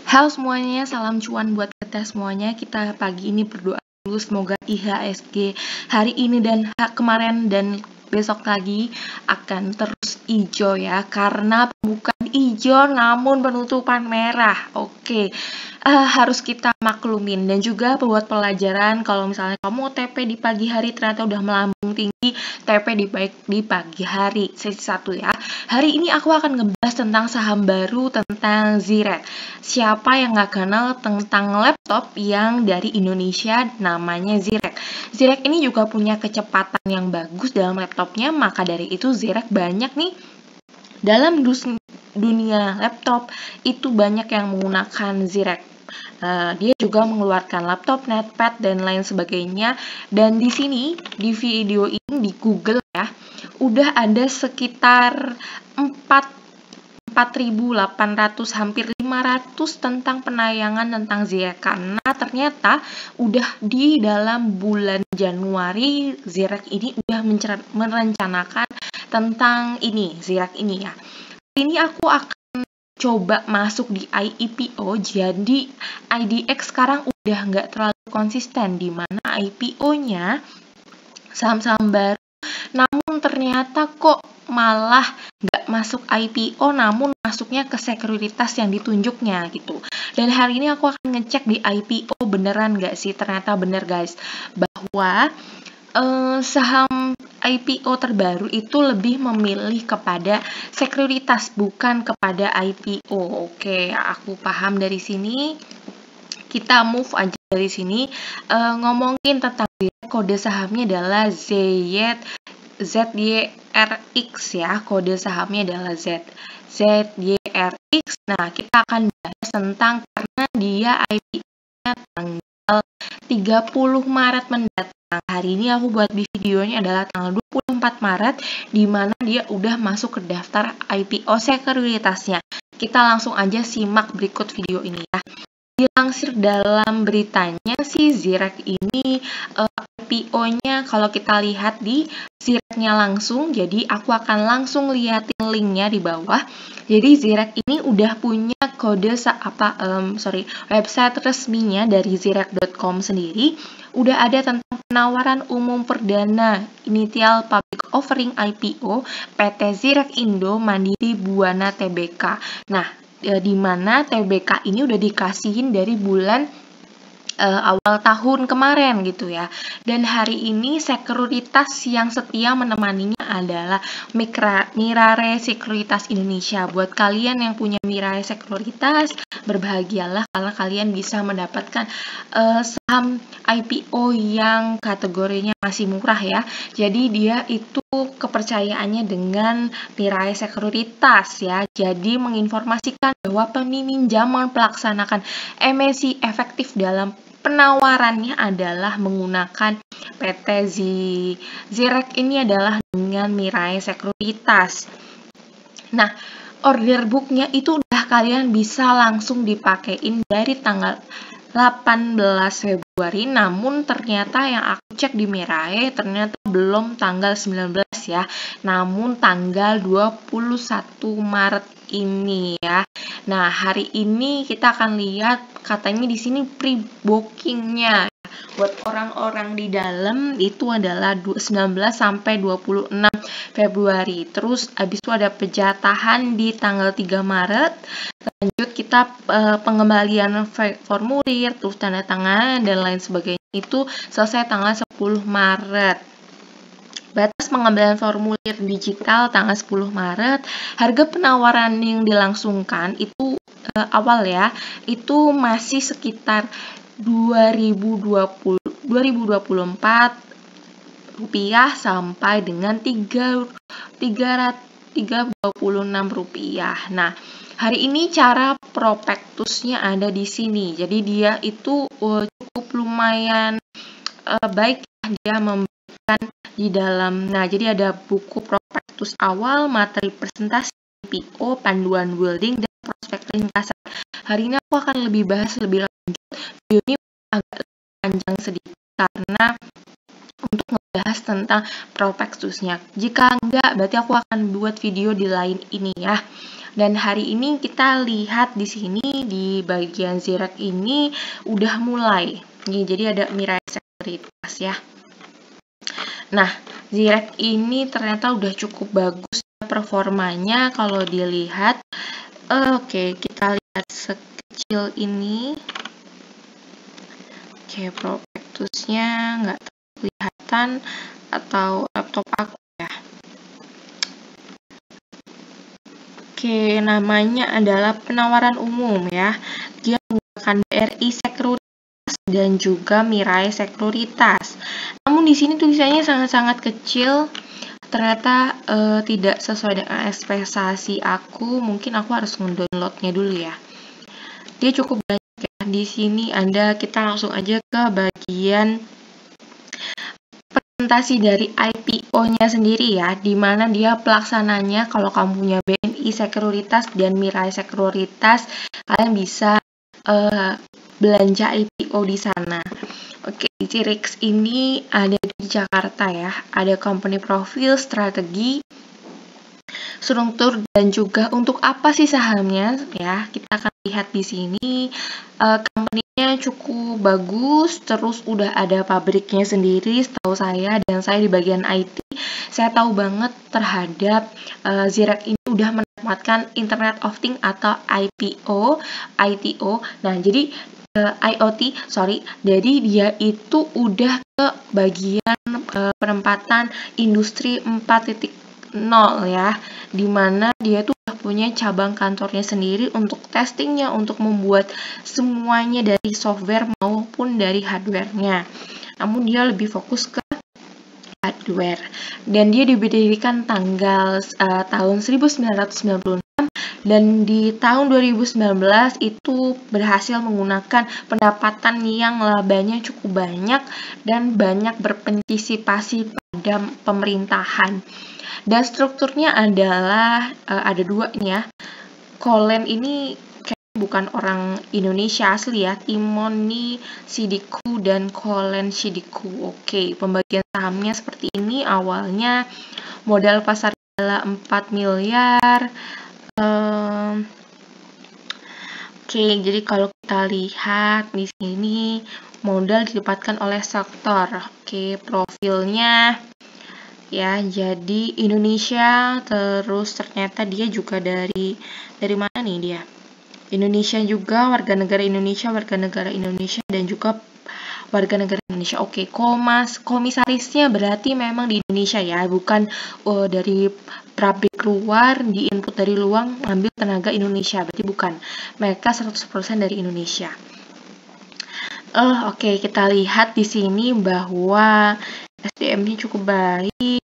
Halo semuanya, salam cuan buat kita semuanya. Kita pagi ini berdoa dulu semoga IHSG hari ini dan kemarin dan besok lagi akan terus hijau ya, karena bukan hijau namun penutupan merah. Oke. Harus kita maklumin. Dan juga buat pelajaran, kalau misalnya kamu TP di pagi hari ternyata udah melambung tinggi, TP di pagi hari. Sesi 1 ya. Hari ini aku akan ngebahas tentang saham baru, tentang ZIREK. Siapa yang nggak kenal tentang laptop yang dari Indonesia namanya ZIREK. ZIREK ini juga punya kecepatan yang bagus dalam laptopnya, maka dari itu ZIREK banyak nih dalam dunia laptop itu banyak yang menggunakan ZIREK. Dia juga mengeluarkan laptop, netpad, dan lain sebagainya. Dan di sini, di video ini, di Google ya, udah ada sekitar 4.800, hampir 500 tentang penayangan tentang ZIREK. Karena ternyata udah di dalam bulan Januari, ZIREK ini udah merencanakan tentang ini, ZIREK ini ya. Ini aku akan coba masuk di IPO, jadi IDX sekarang udah nggak terlalu konsisten, di mana IPO-nya saham-saham baru, namun ternyata kok malah nggak masuk IPO, namun masuknya ke sekuritas yang ditunjuknya gitu. Dan hari ini aku akan ngecek di IPO beneran nggak sih. Ternyata bener guys, bahwa saham IPO terbaru itu lebih memilih kepada sekuritas, bukan kepada IPO. Oke, aku paham dari sini. Kita move aja dari sini. Ngomongin tentang kode sahamnya adalah ZYRX ya. Kode sahamnya adalah ZYRX. Nah, kita akan bahas tentang, karena dia IPO-nya tanggal 30 Maret mendatang. Hari ini aku buat videonya adalah tanggal 24 Maret, di mana dia udah masuk ke daftar IPO sekuritasnya. Kita langsung aja simak berikut video ini ya. Dilansir dalam beritanya sih, ZIREK ini IPO-nya kalau kita lihat di ZIREK-nya langsung, jadi aku akan langsung liatin linknya di bawah. Jadi ZIREK ini udah punya kode website resminya dari zirek.com sendiri. Udah ada tentang penawaran umum perdana initial public offering IPO PT ZIREK Indo Mandiri Buana Tbk. Nah, di mana Tbk ini udah dikasihin dari bulan awal tahun kemarin gitu ya. Dan hari ini sekuritas yang setia menemaninya adalah Mirare Sekuritas Indonesia. Buat kalian yang punya Mirare Sekuritas, berbahagialah karena kalian bisa mendapatkan saham IPO yang kategorinya masih murah ya. Jadi dia itu kepercayaannya dengan Mirare Sekuritas ya. Jadi menginformasikan bahwa peminjaman pelaksanakan emisi efektif dalam penawarannya adalah menggunakan PT ZIREK ini adalah dengan Mirare Sekuritas. Nah, order booknya itu udah kalian bisa langsung dipakein dari tanggal 18 Februari, namun ternyata yang aku cek di Mirare ternyata belum tanggal 19 ya, namun tanggal 21 Maret ini ya. Nah, hari ini kita akan lihat, katanya di sini pre-bookingnya buat orang-orang di dalam itu adalah 19 sampai 26 Februari. Terus habis itu ada penjatahan di tanggal 3 Maret. Lanjut kita pengembalian formulir, terus tanda tangan dan lain sebagainya itu selesai tanggal 10 Maret. Batas pengembalian formulir digital tanggal 10 Maret. Harga penawaran yang dilangsungkan itu awal ya, itu masih sekitar 2024 rupiah sampai dengan 326 rupiah. Nah, hari ini cara prospektusnya ada di sini. Jadi dia itu cukup lumayan baik, dia memberikan di dalam. Nah, jadi ada buku prospektus awal, materi presentasi IPO, panduan wording, dan prospek ringkasan. Hari ini aku akan lebih bahas lebih lanjut. Video ini agak panjang sedikit karena untuk ngebahas tentang prospektusnya. Jika enggak, berarti aku akan buat video di lain ini ya. Dan hari ini kita lihat di sini di bagian Zirek ini udah mulai. Jadi ada Mirai Sekuritas ya. Nah, Zirek ini ternyata udah cukup bagus performanya kalau dilihat. Oke, kita lihat sekecil ini. Oke, prospektusnya nggak kelihatan atau laptop aku ya. Oke, namanya adalah penawaran umum ya. Dia menggunakan BRI Sekuritas dan juga Mirai Sekuritas. Namun di sini tulisannya sangat-sangat kecil. Ternyata tidak sesuai dengan ekspektasi aku. Mungkin aku harus mendownloadnya dulu ya. Dia cukup banyak ya. Di sini kita langsung aja ke bagian presentasi dari IPO-nya sendiri ya, di mana dia pelaksananya kalau kamu punya BNI Sekuritas dan Mirai Sekuritas, kalian bisa belanja IPO di sana. Oke, Zirek ini ada di Jakarta ya, ada company profil, strategi, struktur, dan juga untuk apa sih sahamnya ya, kita akan lihat di sini. Company-nya cukup bagus, terus udah ada pabriknya sendiri setahu saya, dan saya di bagian IT saya tahu banget terhadap Zirek ini udah mendapatkan Internet of Things atau ITO. Nah, jadi jadi dia itu udah ke bagian penempatan industri 4.0 ya, dimana dia tuh punya cabang kantornya sendiri untuk testingnya, untuk membuat semuanya dari software maupun dari hardware-nya. Namun dia lebih fokus ke hardware. Dan dia didirikan tanggal tahun 1996 dan di tahun 2019 itu berhasil menggunakan pendapatan yang labanya cukup banyak dan banyak berpartisipasi pada pemerintahan. Dan strukturnya adalah ada dua nih ya. Kolen ini kayaknya bukan orang Indonesia asli ya. Timoni Sidiku dan Kolen Sidiku. Oke, pembagian sahamnya seperti ini. Awalnya modal pasar adalah 4 miliar. Oke, jadi kalau kita lihat di sini modal didapatkan oleh sektor. Oke, profilnya ya, jadi Indonesia, terus ternyata dia juga dari mana nih dia? Indonesia juga, warga negara Indonesia, dan juga warga negara Indonesia. Oke, komisarisnya berarti memang di Indonesia ya, bukan dari pabrik luar, di input dari luar ngambil tenaga Indonesia, berarti bukan. Mereka 100% dari Indonesia. Oke, kita lihat di sini bahwa SDM-nya cukup baik,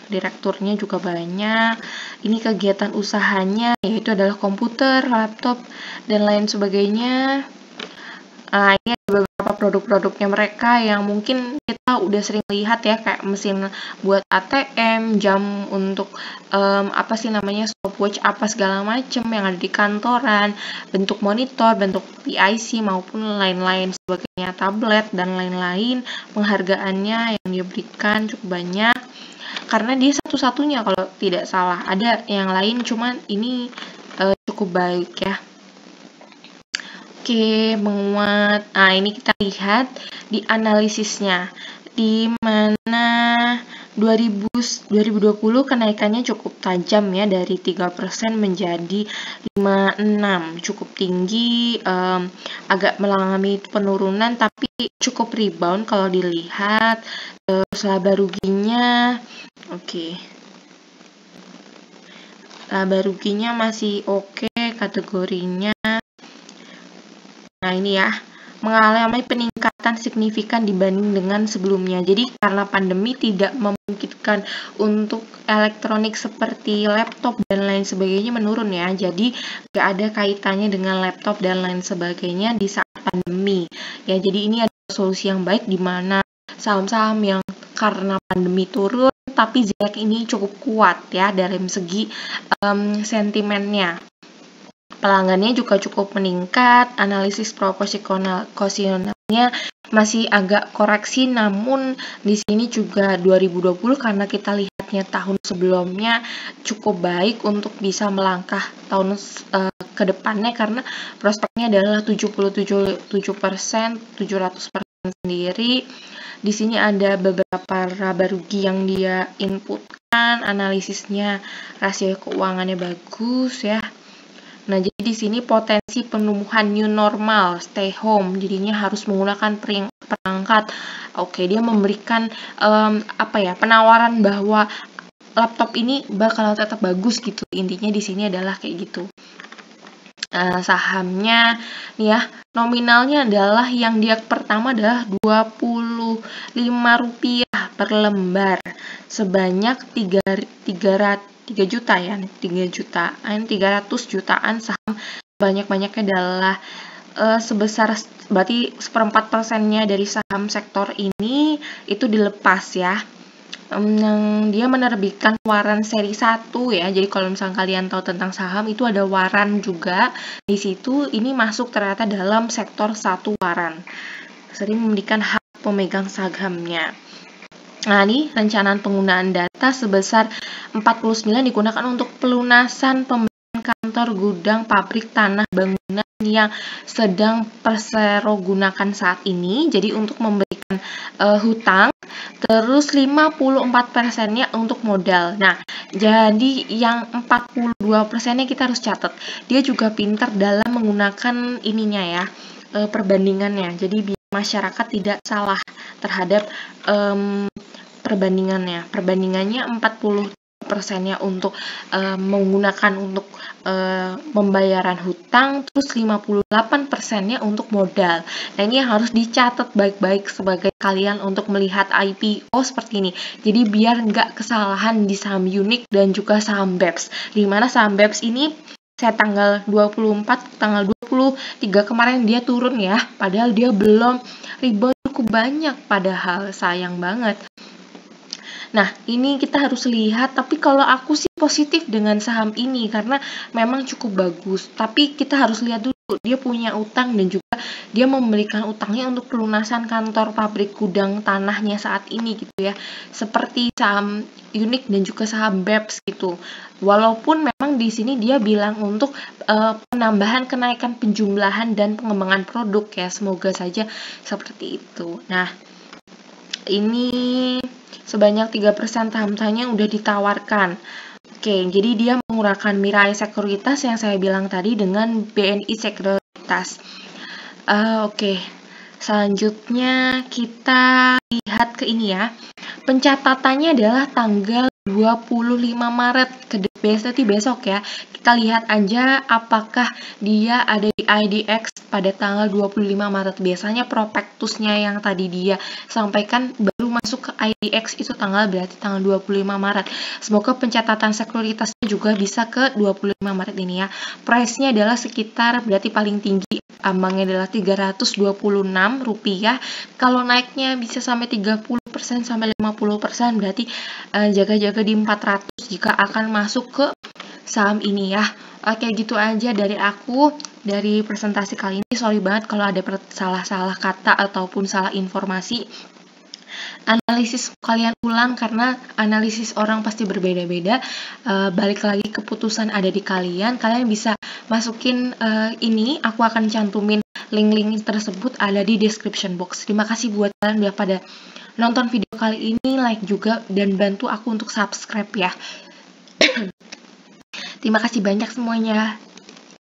direkturnya juga banyak. Ini kegiatan usahanya yaitu adalah komputer, laptop, dan lain sebagainya. Ini ada beberapa produk-produknya mereka yang mungkin kita udah sering lihat ya, kayak mesin buat ATM, jam untuk stopwatch apa segala macam yang ada di kantoran, bentuk monitor, bentuk PIC maupun lain-lain sebagainya, tablet dan lain-lain. Penghargaannya yang diberikan cukup banyak karena dia satu-satunya kalau tidak salah. Ada yang lain cuman ini cukup baik ya. Oke, menguat. Nah, ini kita lihat di analisisnya, di mana 2020 kenaikannya cukup tajam ya, dari 3% menjadi 56, cukup tinggi, agak mengalami penurunan tapi cukup rebound kalau dilihat. Terus laba ruginya, laba ruginya masih oke kategorinya. Nah, ini ya, mengalami peningkatan signifikan dibanding dengan sebelumnya. Jadi karena pandemi tidak memungkinkan untuk elektronik seperti laptop dan lain sebagainya menurun ya. Jadi nggak ada kaitannya dengan laptop dan lain sebagainya di saat pandemi. Ya, jadi ini adalah solusi yang baik di mana saham-saham yang karena pandemi turun, tapi Zirek ini cukup kuat ya dalam segi sentimennya. Pelanggannya juga cukup meningkat, analisis proporsionalnya masih agak koreksi, namun di sini juga 2020 karena kita lihat tahun sebelumnya cukup baik untuk bisa melangkah tahun ke depannya, karena prospeknya adalah 77%, 700% sendiri. Di sini ada beberapa laba rugi yang dia inputkan, analisisnya rasio keuangannya bagus ya. Nah, jadi di sini potensi penumbuhan new normal, stay home, jadinya harus menggunakan perangkat. Oke, dia memberikan penawaran bahwa laptop ini bakal tetap bagus gitu. Intinya di sini adalah kayak gitu. Sahamnya nih ya, nominalnya adalah yang dia pertama adalah Rp25 per lembar sebanyak 3 juta ya, 300 jutaan saham. Banyak-banyaknya adalah sebesar berarti 1/4%-nya dari saham sektor ini itu dilepas ya. Dia menerbitkan waran seri 1 ya. Jadi kalau misalnya kalian tahu tentang saham itu ada waran juga. Di situ ini masuk ternyata dalam sektor 1 waran. Sering memberikan hak pemegang sahamnya. Nah, ini rencanaan penggunaan data sebesar 49 digunakan untuk pelunasan pembelian kantor, gudang, pabrik, tanah, bangunan yang sedang perserogunakan saat ini. Jadi untuk memberikan hutang, terus 54%-nya untuk modal. Nah, jadi yang 42%-nya kita harus catat. Dia juga pintar dalam menggunakan ininya ya, perbandingannya. Jadi biar masyarakat tidak salah terhadap perbandingannya. Perbandingannya 40%-nya untuk menggunakan untuk pembayaran hutang, terus 58%-nya untuk modal. Nah, ini yang harus dicatat baik-baik sebagai kalian untuk melihat IPO seperti ini. Jadi biar nggak kesalahan di saham Unique dan juga saham BEPS. Dimana saham BEPS ini saya tanggal 24, tanggal 23 kemarin dia turun ya, padahal dia belum rebound cukup banyak, padahal sayang banget. Nah, ini kita harus lihat, tapi kalau aku sih positif dengan saham ini karena memang cukup bagus. Tapi kita harus lihat dulu, dia punya utang dan juga dia memberikan utangnya untuk pelunasan kantor, pabrik, gudang, tanahnya saat ini gitu ya. Seperti saham Unique dan juga saham BEPS gitu. Walaupun memang di sini dia bilang untuk penambahan kenaikan penjumlahan dan pengembangan produk ya. Semoga saja seperti itu. Nah, ini sebanyak 3% saham-sahamnya udah ditawarkan. Oke, jadi dia menggunakan Mirai Sekuritas yang saya bilang tadi dengan BNI Sekuritas. Oke, selanjutnya kita lihat ke ini ya. Pencatatannya adalah tanggal 25 Maret ke berarti besok ya. Kita lihat aja apakah dia ada di IDX pada tanggal 25 Maret. Biasanya prospektusnya yang tadi dia sampaikan baru masuk ke IDX itu berarti tanggal 25 Maret. Semoga pencatatan sekuritasnya juga bisa ke 25 Maret ini ya. Price-nya adalah sekitar berarti paling tinggi ambangnya adalah Rp326. Kalau naiknya bisa sampai 30% sampai 50%, berarti jaga-jaga di 400 jika akan masuk ke saham ini ya. Oke, gitu aja dari aku dari presentasi kali ini. Sorry banget kalau ada salah-salah kata ataupun salah informasi. Analisis kalian ulang karena analisis orang pasti berbeda-beda. Balik lagi keputusan ada di kalian. Kalian bisa masukin ini, aku akan cantumin link-link tersebut ada di description box. Terima kasih buat kalian udah pada nonton video kali ini, like juga dan bantu aku untuk subscribe ya. Terima kasih banyak semuanya.